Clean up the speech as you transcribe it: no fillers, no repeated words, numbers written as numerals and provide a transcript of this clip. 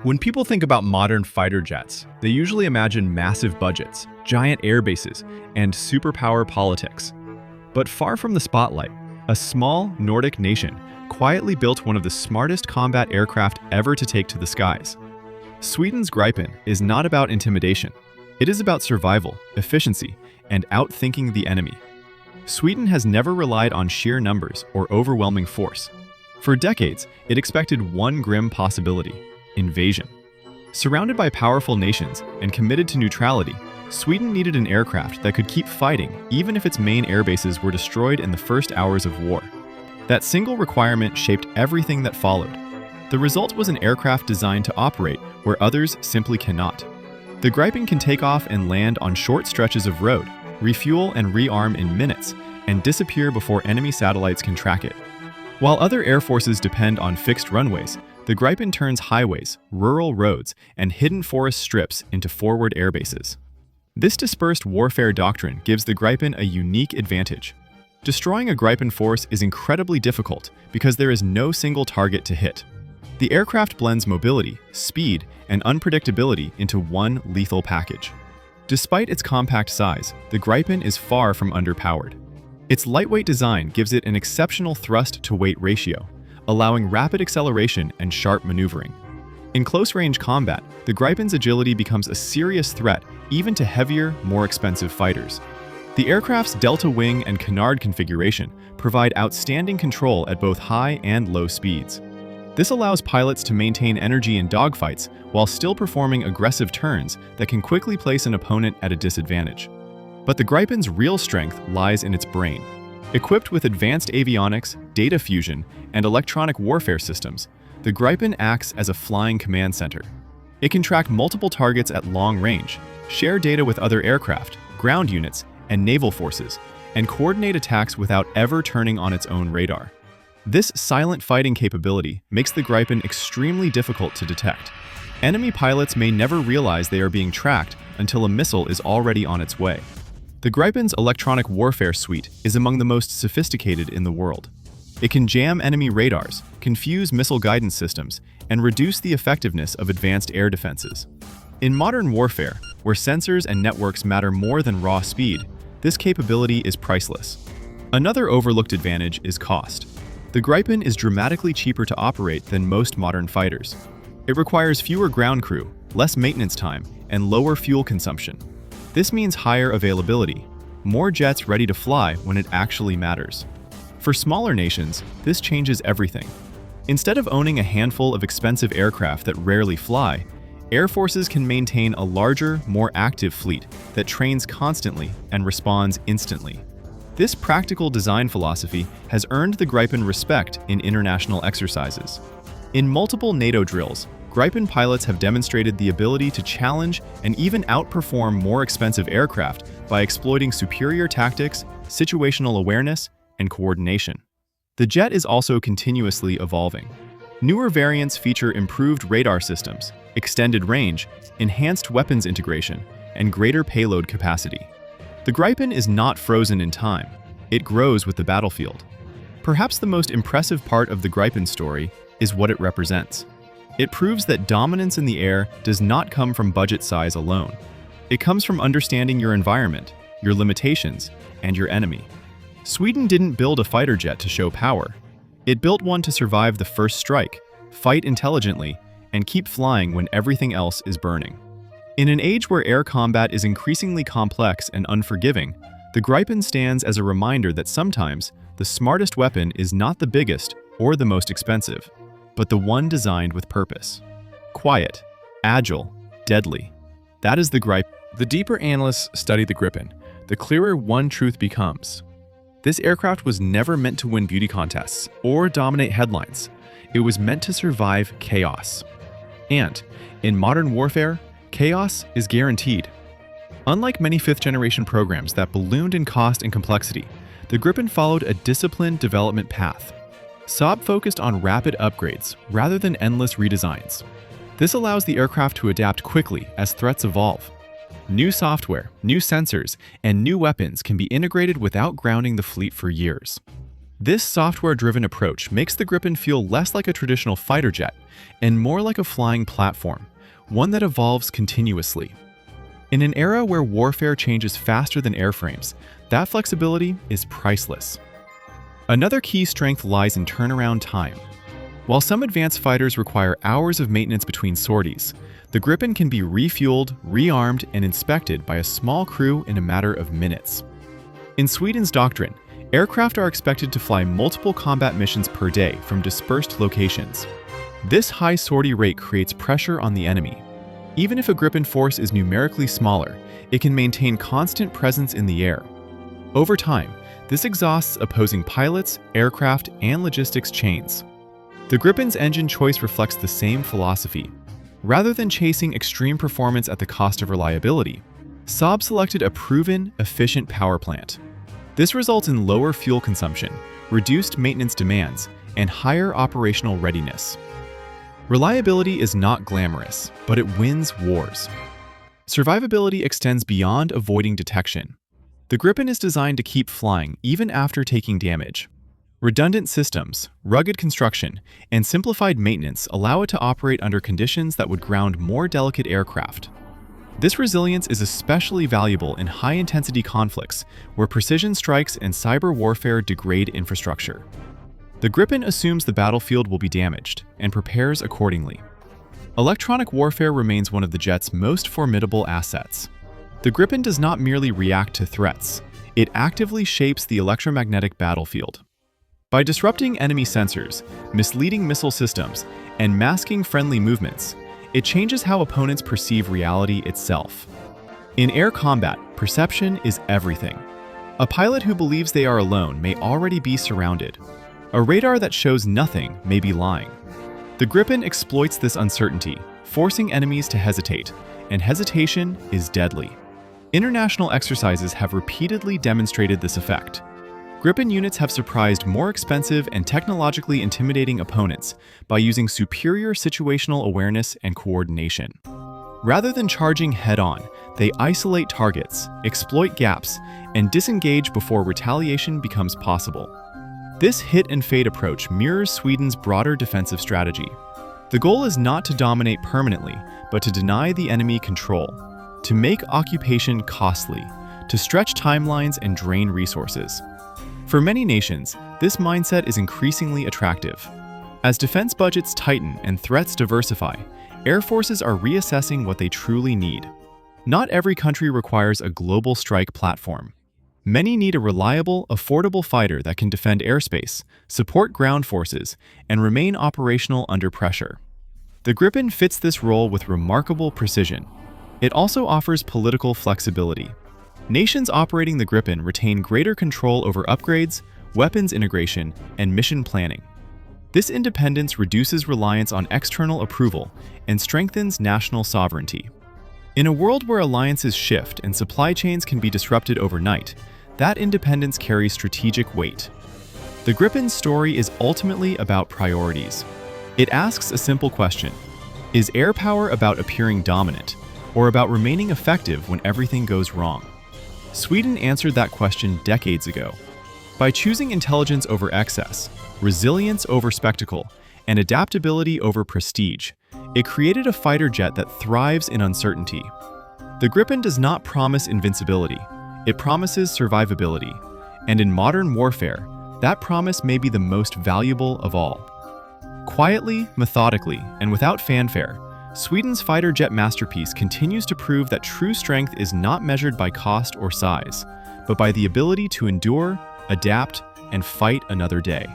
When people think about modern fighter jets, they usually imagine massive budgets, giant air bases, and superpower politics. But far from the spotlight, a small Nordic nation quietly built one of the smartest combat aircraft ever to take to the skies. Sweden's Gripen is not about intimidation. It is about survival, efficiency, and outthinking the enemy. Sweden has never relied on sheer numbers or overwhelming force. For decades, it expected one grim possibility: invasion. Surrounded by powerful nations and committed to neutrality, Sweden needed an aircraft that could keep fighting even if its main airbases were destroyed in the first hours of war. That single requirement shaped everything that followed. The result was an aircraft designed to operate where others simply cannot. The Gripen can take off and land on short stretches of road, refuel and rearm in minutes, and disappear before enemy satellites can track it. While other air forces depend on fixed runways, the Gripen turns highways, rural roads, and hidden forest strips into forward airbases. This dispersed warfare doctrine gives the Gripen a unique advantage. Destroying a Gripen force is incredibly difficult because there is no single target to hit. The aircraft blends mobility, speed, and unpredictability into one lethal package. Despite its compact size, the Gripen is far from underpowered. Its lightweight design gives it an exceptional thrust-to-weight ratio, allowing rapid acceleration and sharp maneuvering. In close-range combat, the Gripen's agility becomes a serious threat even to heavier, more expensive fighters. The aircraft's delta wing and canard configuration provide outstanding control at both high and low speeds. This allows pilots to maintain energy in dogfights while still performing aggressive turns that can quickly place an opponent at a disadvantage. But the Gripen's real strength lies in its brain. Equipped with advanced avionics, data fusion, and electronic warfare systems, the Gripen acts as a flying command center. It can track multiple targets at long range, share data with other aircraft, ground units, and naval forces, and coordinate attacks without ever turning on its own radar. This silent fighting capability makes the Gripen extremely difficult to detect. Enemy pilots may never realize they are being tracked until a missile is already on its way. The Gripen's electronic warfare suite is among the most sophisticated in the world. It can jam enemy radars, confuse missile guidance systems, and reduce the effectiveness of advanced air defenses. In modern warfare, where sensors and networks matter more than raw speed, this capability is priceless. Another overlooked advantage is cost. The Gripen is dramatically cheaper to operate than most modern fighters. It requires fewer ground crew, less maintenance time, and lower fuel consumption. This means higher availability, more jets ready to fly when it actually matters. For smaller nations, this changes everything. Instead of owning a handful of expensive aircraft that rarely fly, air forces can maintain a larger, more active fleet that trains constantly and responds instantly. This practical design philosophy has earned the Gripen respect in international exercises. In multiple NATO drills, Gripen pilots have demonstrated the ability to challenge and even outperform more expensive aircraft by exploiting superior tactics, situational awareness, and coordination. The jet is also continuously evolving. Newer variants feature improved radar systems, extended range, enhanced weapons integration, and greater payload capacity. The Gripen is not frozen in time. It grows with the battlefield. Perhaps the most impressive part of the Gripen story is what it represents. It proves that dominance in the air does not come from budget size alone. It comes from understanding your environment, your limitations, and your enemy. Sweden didn't build a fighter jet to show power. It built one to survive the first strike, fight intelligently, and keep flying when everything else is burning. In an age where air combat is increasingly complex and unforgiving, the Gripen stands as a reminder that sometimes the smartest weapon is not the biggest or the most expensive, but the one designed with purpose. Quiet, agile, deadly. That is the Gripen. The deeper analysts study the Gripen, the clearer one truth becomes. This aircraft was never meant to win beauty contests or dominate headlines. It was meant to survive chaos. And in modern warfare, chaos is guaranteed. Unlike many fifth-generation programs that ballooned in cost and complexity, the Gripen followed a disciplined development path. Saab focused on rapid upgrades rather than endless redesigns. This allows the aircraft to adapt quickly as threats evolve. New software, new sensors, and new weapons can be integrated without grounding the fleet for years. This software-driven approach makes the Gripen feel less like a traditional fighter jet and more like a flying platform, one that evolves continuously. In an era where warfare changes faster than airframes, that flexibility is priceless. Another key strength lies in turnaround time. While some advanced fighters require hours of maintenance between sorties, the Gripen can be refueled, rearmed, and inspected by a small crew in a matter of minutes. In Sweden's doctrine, aircraft are expected to fly multiple combat missions per day from dispersed locations. This high sortie rate creates pressure on the enemy. Even if a Gripen force is numerically smaller, it can maintain constant presence in the air. Over time, this exhausts opposing pilots, aircraft, and logistics chains. The Gripen's engine choice reflects the same philosophy. Rather than chasing extreme performance at the cost of reliability, Saab selected a proven, efficient power plant. This results in lower fuel consumption, reduced maintenance demands, and higher operational readiness. Reliability is not glamorous, but it wins wars. Survivability extends beyond avoiding detection. The Gripen is designed to keep flying even after taking damage. Redundant systems, rugged construction, and simplified maintenance allow it to operate under conditions that would ground more delicate aircraft. This resilience is especially valuable in high-intensity conflicts where precision strikes and cyber warfare degrade infrastructure. The Gripen assumes the battlefield will be damaged and prepares accordingly. Electronic warfare remains one of the jet's most formidable assets. The Gripen does not merely react to threats, it actively shapes the electromagnetic battlefield. By disrupting enemy sensors, misleading missile systems, and masking friendly movements, it changes how opponents perceive reality itself. In air combat, perception is everything. A pilot who believes they are alone may already be surrounded. A radar that shows nothing may be lying. The Gripen exploits this uncertainty, forcing enemies to hesitate, and hesitation is deadly. International exercises have repeatedly demonstrated this effect. Gripen units have surprised more expensive and technologically intimidating opponents by using superior situational awareness and coordination. Rather than charging head-on, they isolate targets, exploit gaps, and disengage before retaliation becomes possible. This hit-and-fade approach mirrors Sweden's broader defensive strategy. The goal is not to dominate permanently, but to deny the enemy control, to make occupation costly, to stretch timelines and drain resources. For many nations, this mindset is increasingly attractive. As defense budgets tighten and threats diversify, air forces are reassessing what they truly need. Not every country requires a global strike platform. Many need a reliable, affordable fighter that can defend airspace, support ground forces, and remain operational under pressure. The Gripen fits this role with remarkable precision. It also offers political flexibility. Nations operating the Gripen retain greater control over upgrades, weapons integration, and mission planning. This independence reduces reliance on external approval and strengthens national sovereignty. In a world where alliances shift and supply chains can be disrupted overnight, that independence carries strategic weight. The Gripen's story is ultimately about priorities. It asks a simple question: is air power about appearing dominant, or about remaining effective when everything goes wrong? Sweden answered that question decades ago. By choosing intelligence over excess, resilience over spectacle, and adaptability over prestige, it created a fighter jet that thrives in uncertainty. The Gripen does not promise invincibility, it promises survivability. And in modern warfare, that promise may be the most valuable of all. Quietly, methodically, and without fanfare, Sweden's fighter jet masterpiece continues to prove that true strength is not measured by cost or size, but by the ability to endure, adapt, and fight another day.